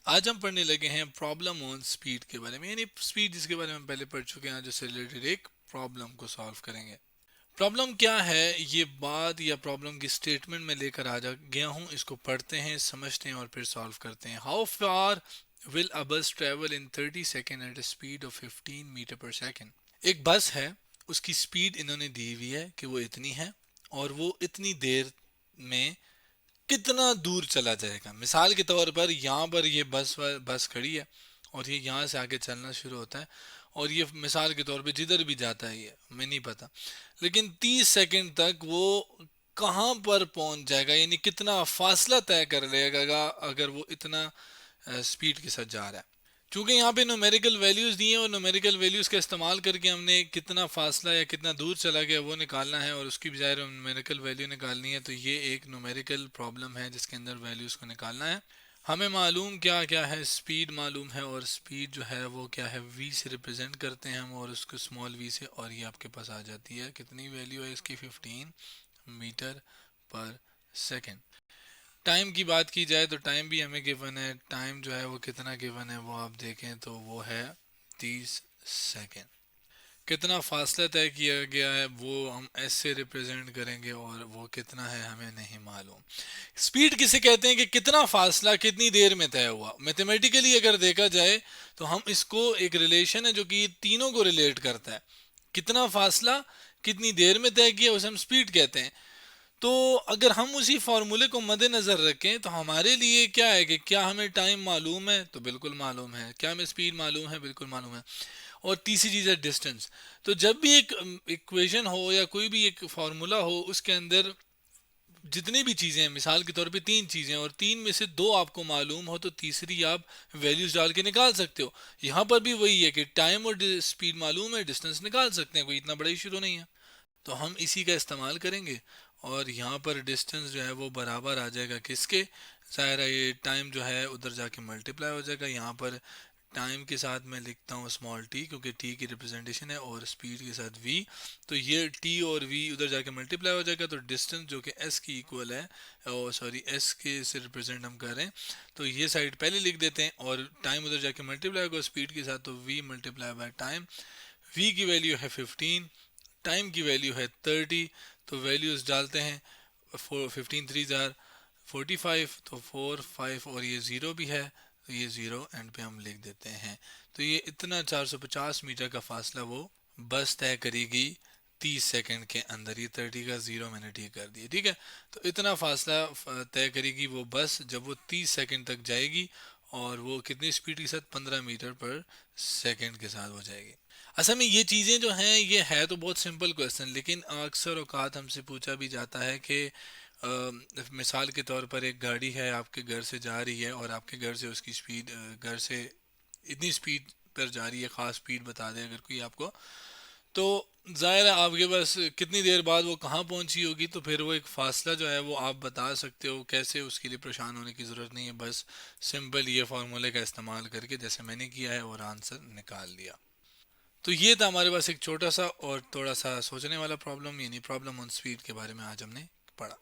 आज हम पढ़ने लगे हैं प्रॉब्लम ऑन स्पीड के बारे में, यानी स्पीड जिसके बारे में हम पहले पढ़ चुके हैं, आज उससे रिलेटेड एक प्रॉब्लम को सॉल्व करेंगे। प्रॉब्लम क्या है, ये बात या प्रॉब्लम की स्टेटमेंट में लेकर आ जा गया हूँ। इसको पढ़ते हैं, समझते हैं और फिर सॉल्व करते हैं। How far will a bus travel in 30 second at a speed of 15 metre per second. एक बस है, उसकी स्पीड इन्होंने दी हुई है कि वो इतनी है, और वो इतनी देर में कितना दूर चला जाएगा। मिसाल के तौर पर यहाँ पर ये बस खड़ी है और ये यहाँ से आगे चलना शुरू होता है, और ये मिसाल के तौर पे जिधर भी जाता है, ये हमें नहीं पता, लेकिन 30 सेकंड तक वो कहाँ पर पहुंच जाएगा, यानी कितना फासला तय कर लेगा अगर वो इतना स्पीड के साथ जा रहा है। चूंकि यहाँ पे न्यूमेरिकल वैल्यूज दिए हैं और न्यूमेरिकल वैल्यूज का इस्तेमाल करके हमने कितना फासला या कितना दूर चला गया वो निकालना है, और उसकी बजाय न्यूमेरिकल वैल्यू निकालनी है। तो ये एक न्यूमेरिकल प्रॉब्लम है जिसके अंदर वैल्यूज को निकालना है। हमें मालूम क्या क्या है, स्पीड मालूम है, और स्पीड जो है वो क्या है, वी से रिप्रेजेंट करते हैं हम, और उसको स्मॉल वी से, और ये आपके पास आ जाती है। कितनी वैल्यू है इसकी, 15 मीटर पर सेकेंड। टाइम की बात की जाए तो टाइम भी हमें गिवन है। टाइम जो है वो कितना गिवन है वो आप देखें तो वो है 30 सेकेंड। कितना फासला तय किया गया है वो हम एस से रिप्रेजेंट करेंगे, और वो कितना है हमें नहीं मालूम। स्पीड किसे कहते हैं कि कितना फासला कितनी देर में तय हुआ। मैथमेटिकली अगर देखा जाए तो हम इसको, एक रिलेशन है जो कि तीनों को रिलेट करता है। कितना फासला कितनी देर में तय किया उसे हम स्पीड कहते हैं। तो अगर हम उसी फॉर्मूले को मद्देनजर रखें तो हमारे लिए क्या है कि क्या हमें टाइम मालूम है, तो बिल्कुल मालूम है। क्या हमें स्पीड मालूम है, बिल्कुल मालूम है। और तीसरी चीज़ है डिस्टेंस। तो जब भी एक इक्वेशन हो या कोई भी एक फार्मूला हो, उसके अंदर जितनी भी चीज़ें हैं, मिसाल के तौर पे तीन चीज़ें, और तीन में से दो आपको मालूम हो तो तीसरी आप वैल्यूज डाल के निकाल सकते हो। यहाँ पर भी वही है कि टाइम और स्पीड मालूम है, डिस्टेंस निकाल सकते हैं, कोई इतना बड़ा इशू नहीं है। तो हम इसी का इस्तेमाल करेंगे, और यहाँ पर डिस्टेंस जो है वो बराबर आ जाएगा किसके, ज़ाहिर है ये टाइम जो है उधर जाके मल्टीप्लाई हो जाएगा। यहाँ पर टाइम के साथ मैं लिखता हूँ स्मॉल टी, क्योंकि टी की रिप्रेजेंटेशन है, और स्पीड के साथ वी। तो ये टी और वी उधर जाके मल्टीप्लाई हो जाएगा, तो डिस्टेंस जो कि एस की इक्वल है, और सॉरी एस के से रिप्रेजेंट हम कर रहे हैं, तो ये साइड पहले लिख देते हैं, और टाइम उधर जाके मल्टीप्लाई होगा स्पीड के साथ, तो we multiply by time. V की वैल्यू है 15, टाइम की वैल्यू है 30। तो वैल्यूज डालते हैं, 15 3 जार 45, तो 4 5, और ये ज़ीरो भी है, तो ये ज़ीरो एंड पे हम लिख देते हैं। तो ये इतना 450 मीटर का फासला वो बस तय करेगी 30 सेकंड के अंदर। ये 30 का ज़ीरो मैंने ठीक कर दिया, ठीक है। तो इतना फासला तय करेगी वो बस जब वो 30 सेकंड तक जाएगी, और वो कितनी स्पीड के साथ, 15 मीटर पर सेकंड के साथ हो जाएगी। असल में ये चीज़ें जो हैं, ये है तो बहुत सिंपल क्वेश्चन, लेकिन अक्सर औकात हमसे पूछा भी जाता है कि मिसाल के तौर पर एक गाड़ी है आपके घर से जा रही है, और आपके घर से उसकी स्पीड, घर से इतनी स्पीड पर जा रही है, ख़ास स्पीड बता दें अगर कोई आपको, तो ज़ाहिर है आपके पास कितनी देर बाद वो कहाँ पहुंची होगी, तो फिर वो एक फ़ासला जो है वो आप बता सकते हो कैसे। उसके लिए परेशान होने की ज़रूरत नहीं है, बस सिंपल ये फार्मूले का इस्तेमाल करके जैसे मैंने किया है और आंसर निकाल दिया। तो ये था हमारे पास एक छोटा सा और थोड़ा सा सोचने वाला प्रॉब्लम, यानी प्रॉब्लम ऑन स्पीड के बारे में आज हमने पढ़ा।